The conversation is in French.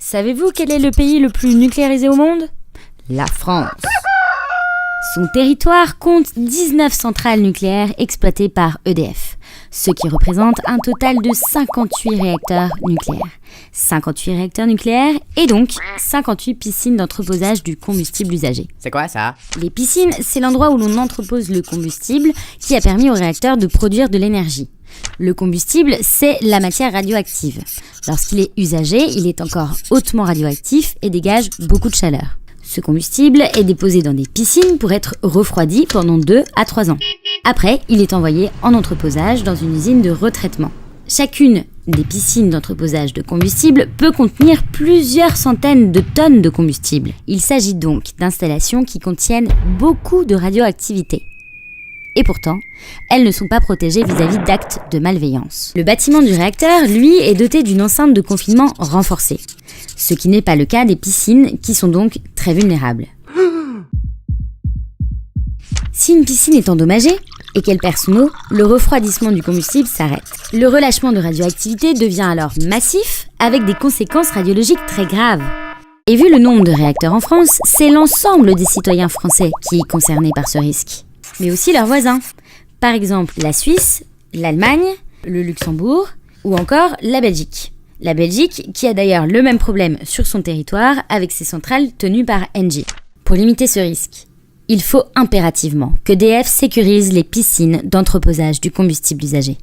Savez-vous quel est le pays le plus nucléarisé au monde ? La France. Son territoire compte 19 centrales nucléaires exploitées par EDF, ce qui représente un total de 58 réacteurs nucléaires. 58 réacteurs nucléaires et donc 58 piscines d'entreposage du combustible usagé. C'est quoi ça ? Les piscines, c'est l'endroit où l'on entrepose le combustible qui a permis aux réacteurs de produire de l'énergie. Le combustible, c'est la matière radioactive. Lorsqu'il est usagé, il est encore hautement radioactif et dégage beaucoup de chaleur. Ce combustible est déposé dans des piscines pour être refroidi pendant 2 à 3 ans. Après, il est envoyé en entreposage dans une usine de retraitement. Chacune des piscines d'entreposage de combustible peut contenir plusieurs centaines de tonnes de combustible. Il s'agit donc d'installations qui contiennent beaucoup de radioactivité. Et pourtant, elles ne sont pas protégées vis-à-vis d'actes de malveillance. Le bâtiment du réacteur, lui, est doté d'une enceinte de confinement renforcée, ce qui n'est pas le cas des piscines qui sont donc très vulnérables. Si une piscine est endommagée et qu'elle perd son eau, le refroidissement du combustible s'arrête. Le relâchement de radioactivité devient alors massif avec des conséquences radiologiques très graves. Et vu le nombre de réacteurs en France, c'est l'ensemble des citoyens français qui est concerné par ce risque. Mais aussi leurs voisins. Par exemple, la Suisse, l'Allemagne, le Luxembourg ou encore la Belgique. La Belgique qui a d'ailleurs le même problème sur son territoire avec ses centrales tenues par Engie. Pour limiter ce risque, il faut impérativement que EDF sécurise les piscines d'entreposage du combustible usagé.